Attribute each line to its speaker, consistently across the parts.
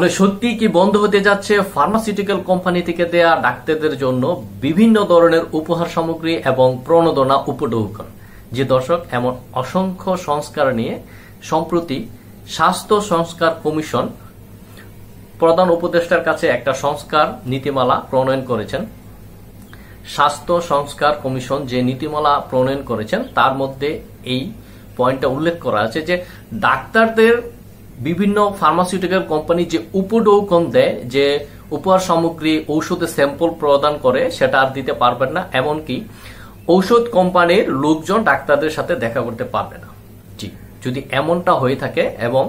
Speaker 1: ফলে সত্যি কি বন্ধ হতে যাচ্ছে ফার্মাসিউটিক্যাল কোম্পানি থেকে দেয়া ডাক্তারদের জন্য বিভিন্ন ধরনের উপহার সামগ্রী এবং প্রণোদনা উপঢৌকন। যে দর্শক, এমন অসংখ্য সংস্কার নিয়ে সম্প্রতি স্বাস্থ্য সংস্কার কমিশন প্রধান উপদেষ্টার কাছে একটা সংস্কার নীতিমালা প্রণয়ন করেছেন। স্বাস্থ্য সংস্কার কমিশন যে নীতিমালা প্রণয়ন করেছেন তার মধ্যে এই পয়েন্টটা উল্লেখ করা আছে যে ডাক্তারদের বিভিন্ন ফার্মাসিউটিক্যাল কোম্পানি যে উপঢৌকন দেয়, যে উপহার সামগ্রী, ঔষধের স্যাম্পল প্রদান করে, সেটা আর দিতে পারবেন না। এমনকি ঔষধ কোম্পানির লোকজন ডাক্তারদের সাথে দেখা করতে পারবে না। জি, যদি এমনটা হয়ে থাকে এবং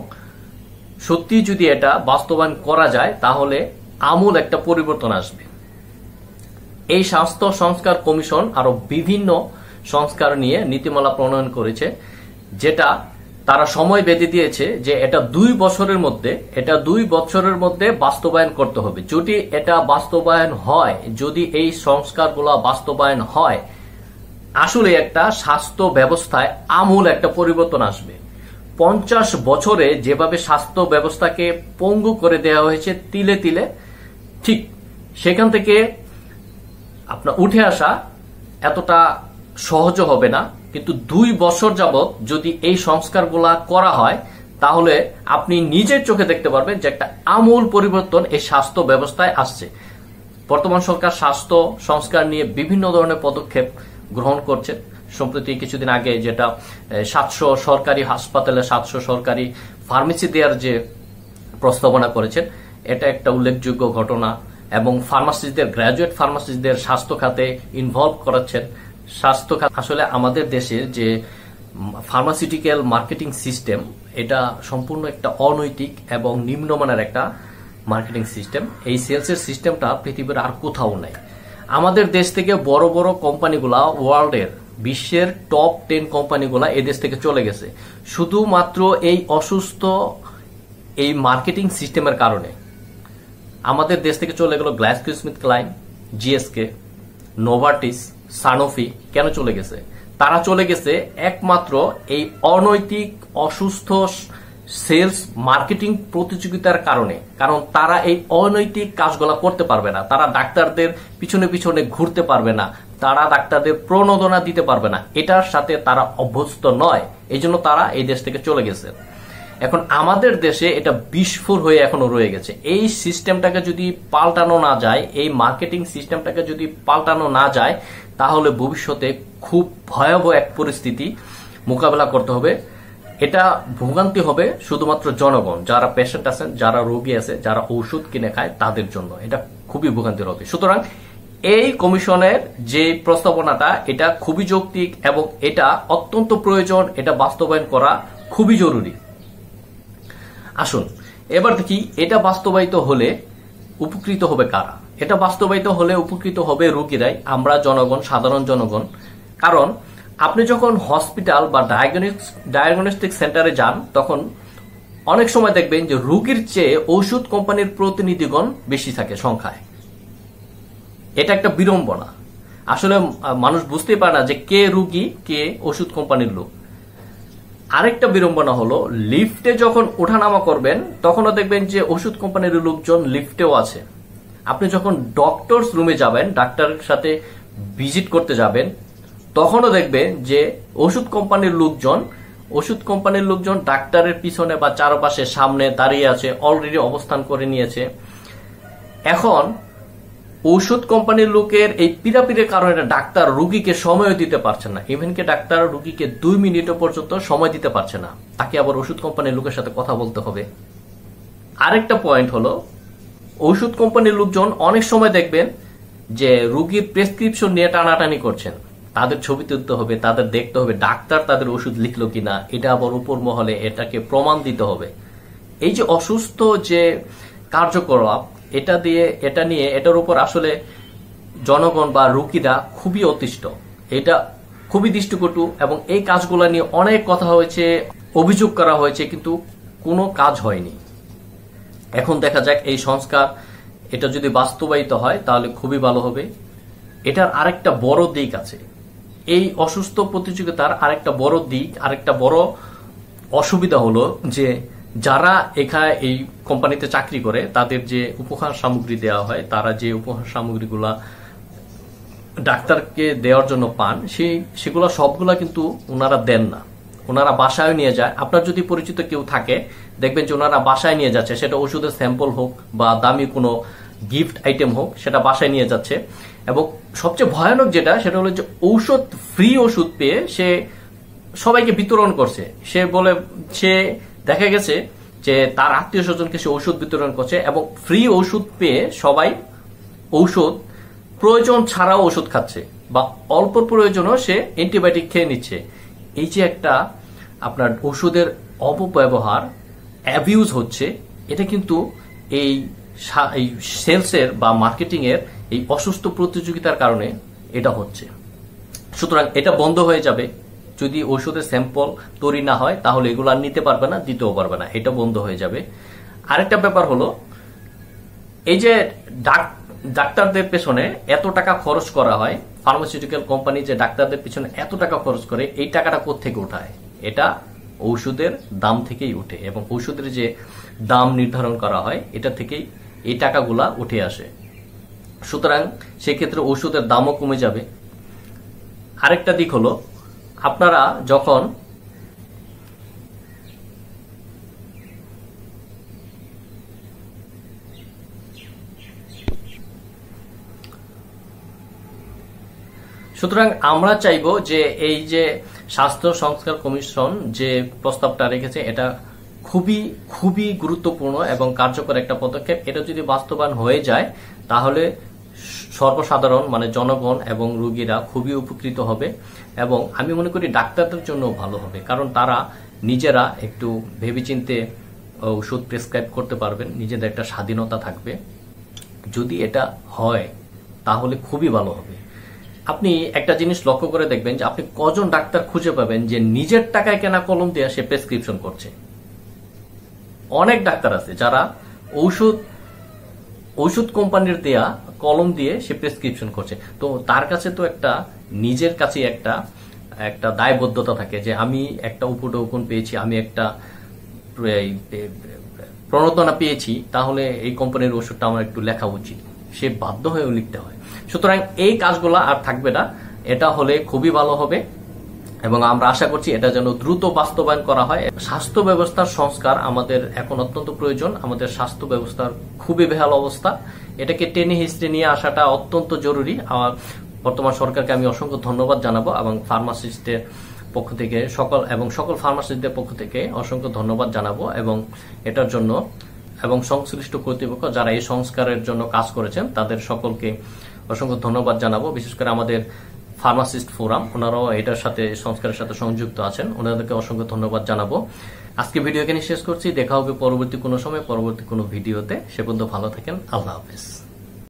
Speaker 1: সত্যি যদি এটা বাস্তবায়ন করা যায় তাহলে আমূল একটা পরিবর্তন আসবে। এই স্বাস্থ্য সংস্কার কমিশন আরো বিভিন্ন সংস্কার নিয়ে নীতিমালা প্রণয়ন করেছে, যেটা তারা সময় বেঁধে দিয়েছে যে এটা 2 বছরের মধ্যে বাস্তবায়ন করতে হবে। যদি এটা বাস্তবায়ন হয়, যদি এই সংস্কারগুলো বাস্তবায়ন হয়, আসলে একটা স্বাস্থ্য ব্যবস্থায় আমূল একটা পরিবর্তন আসবে। 50 বছরে যেভাবে স্বাস্থ্য ব্যবস্থাকে পঙ্গু করে দেওয়া হয়েছে তিলে তিলে, ঠিক সেখান থেকে আপনার উঠে আসা এতটা সহজ হবে না। কিন্তু 2 বছর যাবত যদি এই সংস্কারগুলা করা হয় তাহলে আপনি নিজের চোখে দেখতে পারবেন যে একটা আমূল পরিবর্তন এই স্বাস্থ্য ব্যবস্থায় আসছে। বর্তমান সরকার স্বাস্থ্য সংস্কার নিয়ে বিভিন্ন ধরনের পদক্ষেপ গ্রহণ করছে। সম্প্রতি কিছুদিন আগে যেটা 700 সরকারি হাসপাতালে 700 সরকারি ফার্মেসি দেওয়ার যে প্রস্তাবনা করেছেন, এটা একটা উল্লেখযোগ্য ঘটনা। এবং ফার্মাসিস্টদের, গ্র্যাজুয়েট ফার্মাসিস্টদের স্বাস্থ্য খাতে ইনভলভ করাচ্ছেন। স্বাস্থ্য খাত আসলে আমাদের দেশের যে ফার্মাসিউটিক্যাল মার্কেটিং সিস্টেম, এটা সম্পূর্ণ একটা অনৈতিক এবং নিম্নমানের একটা মার্কেটিং সিস্টেম। এই সেলসের সিস্টেমটা পৃথিবীর আর কোথাও নাই। আমাদের দেশ থেকে বড় বড় কোম্পানিগুলা, ওয়ার্ল্ডের বিশ্বের টপ 10 কোম্পানিগুলা এদেশ থেকে চলে গেছে শুধুমাত্র এই অসুস্থ এই মার্কেটিং সিস্টেমের কারণে। আমাদের দেশ থেকে চলে গেল গ্ল্যাক্সোস্মিথক্লাইন, জিএসকে, নোভার্টিস, সানোফি। কেন চলে গেছে? তারা চলে গেছে একমাত্র এই অনৈতিক অসুস্থ সেলস মার্কেটিং প্রতিযোগিতার কারণে। কারণ তারা এই অনৈতিক কাজগুলা করতে পারবে না, তারা ডাক্তারদের পিছনে পিছনে ঘুরতে পারবে না, তারা ডাক্তারদের প্রণোদনা দিতে পারবে না। এটার সাথে তারা অভ্যস্ত নয়, এই জন্য তারা এই দেশ থেকে চলে গেছে। এখন আমাদের দেশে এটা বিস্ফোর হয়ে এখনো রয়ে গেছে। এই সিস্টেমটাকে যদি পাল্টানো না যায়, এই মার্কেটিং সিস্টেমটাকে যদি পাল্টানো না যায়, তাহলে ভবিষ্যতে খুব ভয়াবহ এক পরিস্থিতি মোকাবেলা করতে হবে। এটা ভোগান্তি হবে শুধুমাত্র জনগণ, যারা পেশেন্ট আছেন, যারা রোগী আছে, যারা ঔষধ কিনে খায়, তাদের জন্য এটা খুবই ভোগান্তির হবে। সুতরাং এই কমিশনের যে প্রস্তাবনাটা, এটা খুবই যৌক্তিক এবং এটা অত্যন্ত প্রয়োজন। এটা বাস্তবায়ন করা খুবই জরুরি। আসুন এবার দেখি এটা বাস্তবায়িত হলে উপকৃত হবে কারা। এটা বাস্তবায়িত হলে উপকৃত হবে রোগীরাই, আমরা জনগণ, সাধারণ জনগণ। কারণ আপনি যখন হসপিটাল বা ডায়াগনস্টিক সেন্টারে যান, তখন অনেক সময় দেখবেন যে রোগীর চেয়ে ওষুধ কোম্পানির প্রতিনিধিগণ বেশি থাকে সংখ্যায়। এটা একটা বিড়ম্বনা। আসলে মানুষ বুঝতেই পারে না যে কে রোগী, কে ওষুধ কোম্পানির লোক। আরেকটা বিড়ম্বনা হলো, লিফটে যখন ওঠানামা করবেন তখনও দেখবেন যে ওষুধ কোম্পানির লোকজন লিফটেও আছে। আপনি যখন ডক্টরস রুমে যাবেন, ডাক্তারের সাথে ভিজিট করতে যাবেন, তখনও দেখবেন যে ওষুধ কোম্পানির লোকজন ডাক্তারের পিছনে বা চারপাশে সামনে দাঁড়িয়ে আছে, অলরেডি অবস্থান করে নিয়েছে। এখন ঔষধ কোম্পানির লোকের এই পিড়াপিড়ির কারণে ডাক্তার রোগীকে সময় দিতে পারছে না। ইভেনকি ডাক্তার রোগীকে 2 মিনিট পর্যন্ত সময় দিতে পারছে না, তাকে আবার ওষুধ কোম্পানির লোকের সাথে কথা বলতে হবে। আরেকটা পয়েন্ট হলো, ওষুধ কোম্পানির লোকজন অনেক সময় দেখবেন যে রোগীর প্রেসক্রিপশন নিয়ে টানাটানি করছেন। তাদের ছবি তুলতে হবে, তাদের দেখতে হবে ডাক্তার তাদের ওষুধ লিখলো কিনা, এটা আবার উপর মহলে এটাকে প্রমাণ দিতে হবে। এই যে অসুস্থ যে কার্যকলাপ, এটা নিয়ে এটার উপর আসলে জনগণ বা রোগীরা খুবই অতিষ্ঠ। এটা খুবই দৃষ্টিকটু এবং এই কাজগুলো নিয়ে অনেক কথা হয়েছে, অভিযোগ করা হয়েছে, কিন্তু কোনো কাজ হয়নি। এখন দেখা যাক এই সংস্কার এটা যদি বাস্তবায়িত হয় তাহলে খুবই ভালো হবে। এটার আরেকটা বড় দিক আছে, এই অসুস্থ প্রতিযোগিতার আরেকটা বড় দিক, আরেকটা বড় অসুবিধা হলো যে যারা এখানে এই কোম্পানিতে চাকরি করে তাদের যে উপহার সামগ্রী দেওয়া হয়, তারা যে উপহার সামগ্রীগুলা ডাক্তারকে দেওয়ার জন্য পান, সেগুলো সবগুলা কিন্তু ওনারা দেন না, ওনারা বাসায় নিয়ে যায়। আপনার যদি পরিচিত কেউ থাকে দেখবেন যে ওনারা বাসায় নিয়ে যাচ্ছে, সেটা ওষুধের স্যাম্পল হোক বা দামি কোনো গিফট আইটেম হোক, সেটা বাসায় নিয়ে যাচ্ছে। এবং সবচেয়ে ভয়ানক যেটা, সেটা হলো যে ঔষধ, ফ্রি ওষুধ পেয়ে সে সবাইকে বিতরণ করছে। সে দেখা গেছে যে তার আত্মীয় স্বজনকে সে ঔষধ বিতরণ করছে এবং ফ্রি ওষুধ পেয়ে সবাই ঔষধ প্রয়োজন ছাড়াও ওষুধ খাচ্ছে বা অল্প প্রয়োজনও সে অ্যান্টিবায়োটিক খেয়ে নিচ্ছে। এই যে একটা আপনার ওষুধের অপব্যবহার, অ্যাবিউজ হচ্ছে, এটা কিন্তু এই সেলসের বা মার্কেটিং এর এই অসুস্থ প্রতিযোগিতার কারণে এটা হচ্ছে। সুতরাং এটা বন্ধ হয়ে যাবে। যদি ওষুধের স্যাম্পল তৈরি না হয় তাহলে এগুলো আর নিতে পারবে না, দিতেও পারবে না, এটা বন্ধ হয়ে যাবে। আরেকটা ব্যাপার হলো, এই যে ডাক্তারদের পেছনে এত টাকা খরচ করা হয়, ফার্মাসিউটিক্যাল কোম্পানি যে ডাক্তারদের পেছনে এত টাকা খরচ করে, এই টাকাটা কোত্থেকে উঠায়? এটা ঔষধের দাম থেকেই উঠে এবং ঔষধের যে দাম নির্ধারণ করা হয় এটা থেকেই এই টাকাগুলা উঠে আসে। সুতরাং সেক্ষেত্রে ওষুধের দামও কমে যাবে। আরেকটা দিক হলো, আপনারা যখন সুতরাং আমরা চাইব যে এই যে স্বাস্থ্য সংস্কার কমিশন যে প্রস্তাবটা রেখেছে, এটা খুবই খুবই গুরুত্বপূর্ণ এবং কার্যকর একটা পদক্ষেপ। এটা যদি বাস্তবায়ন হয়ে যায় তাহলে সর্বসাধারণ মানে জনগণ এবং রোগীরা খুবই উপকৃত হবে এবং আমি মনে করি ডাক্তারদের জন্য ভালো হবে, কারণ তারা নিজেরা একটু ভেবেচিন্তে ওষুধ প্রেসক্রাইব করতে পারবেন, নিজেদের একটা স্বাধীনতা থাকবে। যদি এটা হয় তাহলে খুবই ভালো হবে। আপনি একটা জিনিস লক্ষ্য করে দেখবেন যে আপনি কজন ডাক্তার খুঁজে পাবেন যে নিজের টাকায় কেনা কলম দিয়ে সে প্রেসক্রিপশন করছে। অনেক ডাক্তার আছে যারা ঔষধ কোম্পানির দেয়া কলম দিয়ে সে প্রেসক্রিপশন করছে। তো তার কাছে তো একটা নিজের কাছে একটা দায়বদ্ধতা থাকে যে আমি একটা উপঢৌকন পেয়েছি, আমি একটা প্রণোদনা পেয়েছি, তাহলে এই কোম্পানির ওষুধটা আমার একটু লেখা উচিত, সে বাধ্য হয়ে লিখতে হয়। সুতরাং এই কাজগুলো আর থাকবে না, এটা হলে খুবই ভালো হবে এবং আমরা আশা করছি এটা যেন দ্রুত বাস্তবায়ন করা হয়। স্বাস্থ্য ব্যবস্থার সংস্কার আমাদের এখন অত্যন্ত প্রয়োজন। আমাদের স্বাস্থ্য ব্যবস্থার খুবই বেহাল অবস্থা, এটাকে টেনে হিস্ট্রি নিয়ে আসাটা অত্যন্ত জরুরি। বর্তমান সরকারকে আমি অসংখ্য ধন্যবাদ জানাবো এবং ফার্মাসিস্টের পক্ষ থেকে সকল ফার্মাসিস্টদের পক্ষ থেকে অসংখ্য ধন্যবাদ জানাবো এবং এটার জন্য এবং সংশ্লিষ্ট কর্তৃপক্ষ যারা এই সংস্কারের জন্য কাজ করেছেন তাদের সকলকে অসংখ্য ধন্যবাদ জানাবো। বিশেষ করে আমাদের ফার্মাসিস্ট ফোরাম, ওনারাও এটার সাথে সংস্কারের সাথে সংযুক্ত আছেন, ওনাদেরকে অসংখ্য ধন্যবাদ জানাবো। আজকে ভিডিও এখানে শেষ করছি, দেখা হবে পরবর্তী কোনো সময় পরবর্তী কোনো ভিডিওতে। সে পর্যন্ত ভালো থাকেন, আল্লাহ হাফেজ।